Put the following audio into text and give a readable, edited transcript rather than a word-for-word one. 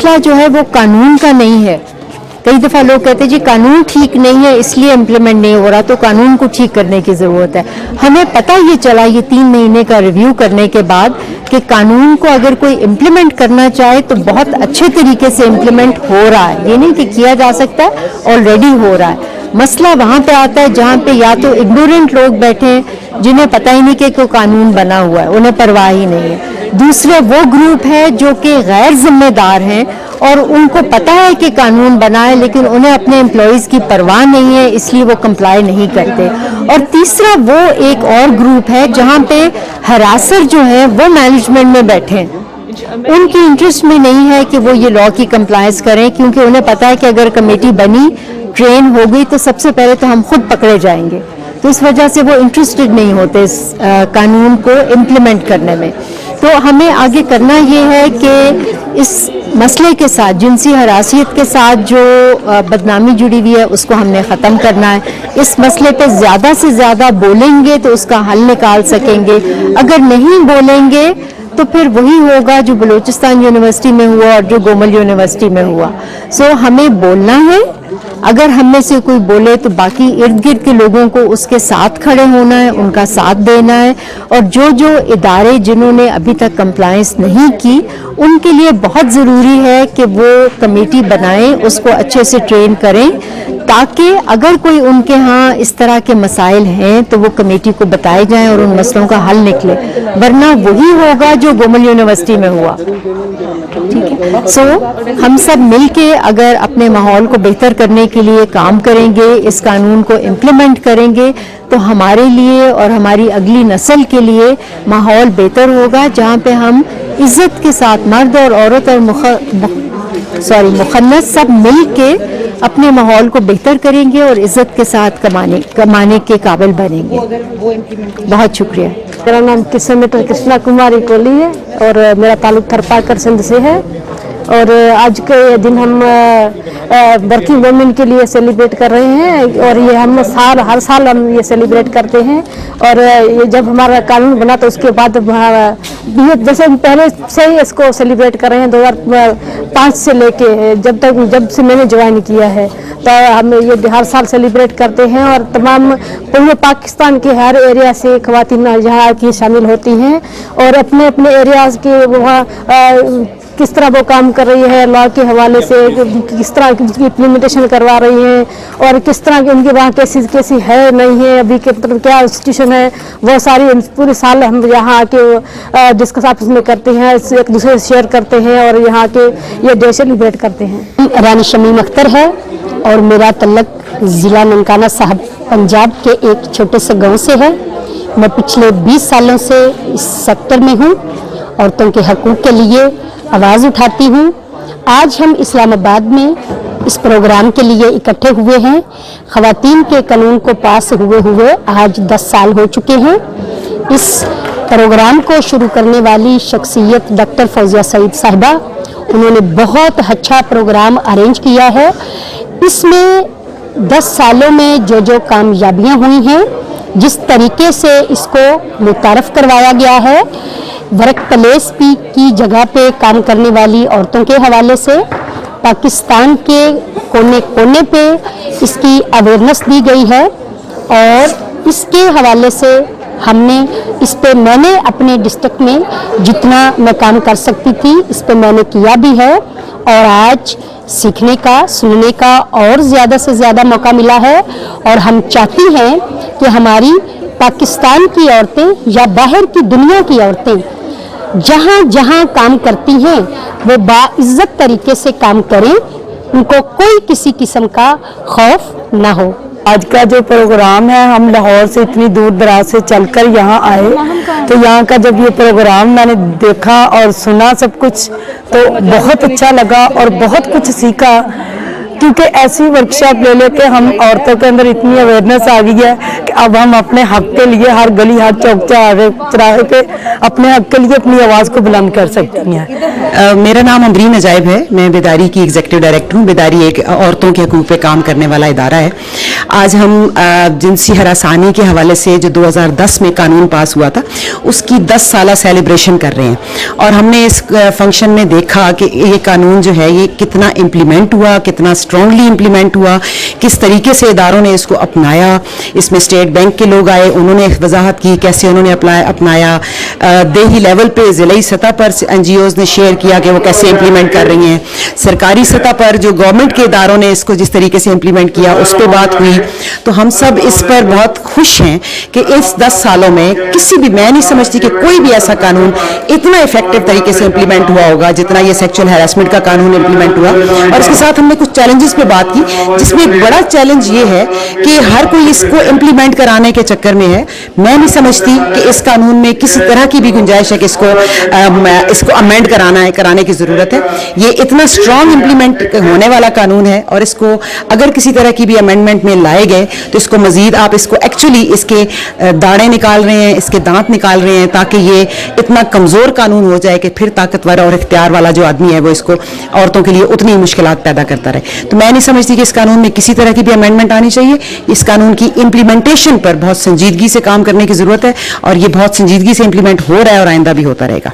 मसला जो है वो कानून का नहीं है। कई दफ़ा लोग कहते हैं जी कानून ठीक नहीं है इसलिए इम्प्लीमेंट नहीं हो रहा, तो कानून को ठीक करने की ज़रूरत है। हमें पता ये चला ये 3 महीने का रिव्यू करने के बाद कि कानून को अगर कोई इम्प्लीमेंट करना चाहे तो बहुत अच्छे तरीके से इम्प्लीमेंट हो रहा है, ये नहीं कि किया जा सकता है, ऑलरेडी हो रहा है। मसला वहाँ पे आता है जहाँ पे या तो इग्नोरेंट लोग बैठे हैं जिन्हें पता ही नहीं कि कोई कानून बना हुआ है, उन्हें परवाह ही नहीं है। दूसरे वो ग्रुप है जो कि गैर जिम्मेदार हैं और उनको पता है कि कानून बना है लेकिन उन्हें अपने एम्प्लॉयज़ की परवाह नहीं है, इसलिए वो कंप्लाई नहीं करते। और तीसरा वो एक और ग्रुप है जहाँ पे हरासर जो है वो मैनेजमेंट में बैठे हैं, उनकी इंटरेस्ट में नहीं है कि वो ये लॉ की कंप्लायंस करें, क्योंकि उन्हें पता है कि अगर कमेटी बनी, ट्रेन हो गई तो सबसे पहले तो हम खुद पकड़े जाएंगे, तो इस वजह से वो इंटरेस्टेड नहीं होते इस कानून को इम्प्लीमेंट करने में। तो हमें आगे करना ये है कि इस मसले के साथ, जिनसी हरासियत के साथ जो बदनामी जुड़ी हुई है उसको हमने ख़त्म करना है। इस मसले पे ज़्यादा से ज़्यादा बोलेंगे तो उसका हल निकाल सकेंगे, अगर नहीं बोलेंगे तो फिर वही होगा जो बलूचिस्तान यूनिवर्सिटी में हुआ और जो गोमल यूनिवर्सिटी में हुआ। सो हमें बोलना है, अगर हम में से कोई बोले तो बाकी इर्द गिर्द के लोगों को उसके साथ खड़े होना है, उनका साथ देना है। और जो जो इदारे जिन्होंने अभी तक कंप्लायंस नहीं की उनके लिए बहुत ज़रूरी है कि वो कमेटी बनाएं, उसको अच्छे से ट्रेन करें, ताकि अगर कोई उनके यहाँ इस तरह के मसाइल हैं तो वो कमेटी को बताए जाएं और उन मसलों का हल निकले, वरना वही होगा जो गोमल यूनिवर्सिटी में हुआ। ठीक है, सो हम सब मिलके अगर अपने माहौल को बेहतर करने के लिए काम करेंगे, इस कानून को इम्प्लीमेंट करेंगे, तो हमारे लिए और हमारी अगली नस्ल के लिए माहौल बेहतर होगा, जहाँ पे हम इज्जत के साथ मर्द और औरत और मुखन्नस सब मिल के अपने माहौल को बेहतर करेंगे और इज्जत के साथ कमाने के काबिल बनेंगे। बहुत शुक्रिया। मेरा नाम किस्मत कृष्णा कुमारी कोहली है और मेरा ताल्लुक थरपाकर सिंध से है। और आज के दिन हम वर्किंग वुमेन के लिए सेलिब्रेट कर रहे हैं और ये हम हर साल हम ये सेलिब्रेट करते हैं। और ये जब हमारा कानून बना तो उसके बाद जैसे हम पहले से ही इसको सेलिब्रेट कर रहे हैं, 2005 से लेके जब से मैंने ज्वाइन किया है, तो हम ये हर साल सेलिब्रेट करते हैं। और तमाम पूरे पाकिस्तान के हर एरिया से ख़वातीन यहाँ की शामिल होती हैं और अपने अपने एरियाज़ के वहाँ किस तरह वो काम कर रही है, लॉ के हवाले से किस तरह की इम्प्लीमेंटेशन करवा रही हैं और किस तरह की उनके वहाँ कैसी है नहीं है, अभी के मतलब क्या सिचुएशन है, वो सारी पूरे साल हम यहाँ आके डिस्कस आपस में करते हैं, एक दूसरे से शेयर करते हैं और यहाँ के ये डे सेलिब्रेट करते हैं। रानी शमीम अख्तर है और मेरा तल्लक ज़िला ननकाना साहब पंजाब के एक छोटे से गाँव से है। मैं पिछले 20 सालों से इस सेक्टर में हूँ, औरतों के हकूक़ के लिए आवाज़ उठाती हूँ। आज हम इस्लामाबाद में इस प्रोग्राम के लिए इकट्ठे हुए हैं। ख़वातीन के कानून को पास हुए आज 10 साल हो चुके हैं। इस प्रोग्राम को शुरू करने वाली शख्सियत डॉक्टर फौजिया सईद साहिबा, उन्होंने बहुत अच्छा प्रोग्राम अरेंज किया है। इसमें 10 सालों में जो कामयाबियाँ हुई हैं, जिस तरीके से इसको मुतारफ़ करवाया गया है, वर्क प्लेस की जगह पे काम करने वाली औरतों के हवाले से पाकिस्तान के कोने कोने पे इसकी अवेयरनेस दी गई है। और इसके हवाले से मैंने अपने डिस्ट्रिक्ट में जितना मैं काम कर सकती थी इस पे मैंने किया भी है। और आज सीखने का, सुनने का और ज़्यादा से ज़्यादा मौका मिला है। और हम चाहती हैं कि हमारी पाकिस्तान की औरतें या बाहर की दुनिया की औरतें जहाँ जहाँ काम करती हैं वो बाइज्जत तरीके से काम करें, उनको कोई किसी किस्म का खौफ ना हो। आज का जो प्रोग्राम है, हम लाहौर से इतनी दूर दराज से चलकर यहाँ आए, तो यहाँ का जब ये प्रोग्राम मैंने देखा और सुना सब कुछ, तो बहुत अच्छा लगा और बहुत कुछ सीखा क्योंकि ऐसी वर्कशॉप ले लेके हम औरतों के अंदर इतनी अवेयरनेस आ गई है कि अब हम अपने हक के लिए हर गली हर चौक चौराहे पे अपने हक के लिए अपनी आवाज़ को बुलंद कर सकती हैं। मेरा नाम अमरीन अजायब है, मैं बेदारी की एग्जीक्यूटिव डायरेक्टर हूँ। बेदारी एक औरतों के हकूक़ पे काम करने वाला इदारा है। आज हम जिनसी हरासानी के हवाले से जो 2010 में कानून पास हुआ था उसकी 10 साला सेलिब्रेशन कर रहे हैं, और हमने इस फंक्शन में देखा कि ये कानून जो है ये कितना इम्प्लीमेंट हुआ, कितना स्ट्रांगली इम्प्लीमेंट हुआ, किस तरीके से इदारों ने इसको अपनाया। इसमें स्टेट बैंक के लोग आए, उन्होंने वजाहत की कैसे उन्होंने अपनाया। देही लेवल पे ज़िलाई सतह पर NGOs ने शेयर किया कि वो कैसे इम्प्लीमेंट कर रही हैं। सरकारी सतह पर जो गवर्नमेंट के इदारों ने इसको जिस तरीके से इम्प्लीमेंट किया उस पर बात हुई। तो हम सब इस पर बहुत खुश हैं कि इस 10 सालों में किसी भी, मैं नहीं समझती कि कोई भी ऐसा कानून इतना इफेक्टिव तरीके से इम्प्लीमेंट हुआ होगा जितना ये सेक्सुअल हैरेसमेंट का कानून इम्प्लीमेंट हुआ। और इसके साथ हमने कुछ चैलेंजेस पे बात की, जिसमें एक बड़ा चैलेंज ये है कि हर कोई इसको इम्प्लीमेंट कराने के चक्कर में है। मैं नहीं समझती कि इस कानून में किसी तरह की भी गुंजाइश है कि इसको अमेंड कराने की ज़रूरत है। ये इतना स्ट्रांग इम्प्लीमेंट होने वाला कानून है, और इसको अगर किसी तरह की भी अमेंडमेंट में लाए गए तो इसको मजीद आप इसको एक्चुअली इसके दाढ़े निकाल रहे हैं, इसके दांत निकाल रहे हैं, ताकि ये इतना कमज़ोर कानून हो जाए कि फिर ताकतवर और इख्तियार वाला जो आदमी है वो इसको औरतों के लिए उतनी मुश्किलात पैदा करता रहे। तो मैं नहीं समझती कि इस कानून में किसी तरह की भी अमेंडमेंट आनी चाहिए। इस कानून की इम्प्लीमेंटेशन पर बहुत संजीदगी से काम करने की ज़रूरत है, और ये बहुत संजीदगी से इम्प्लीमेंट हो रहा है और आइंदा भी होता रहेगा।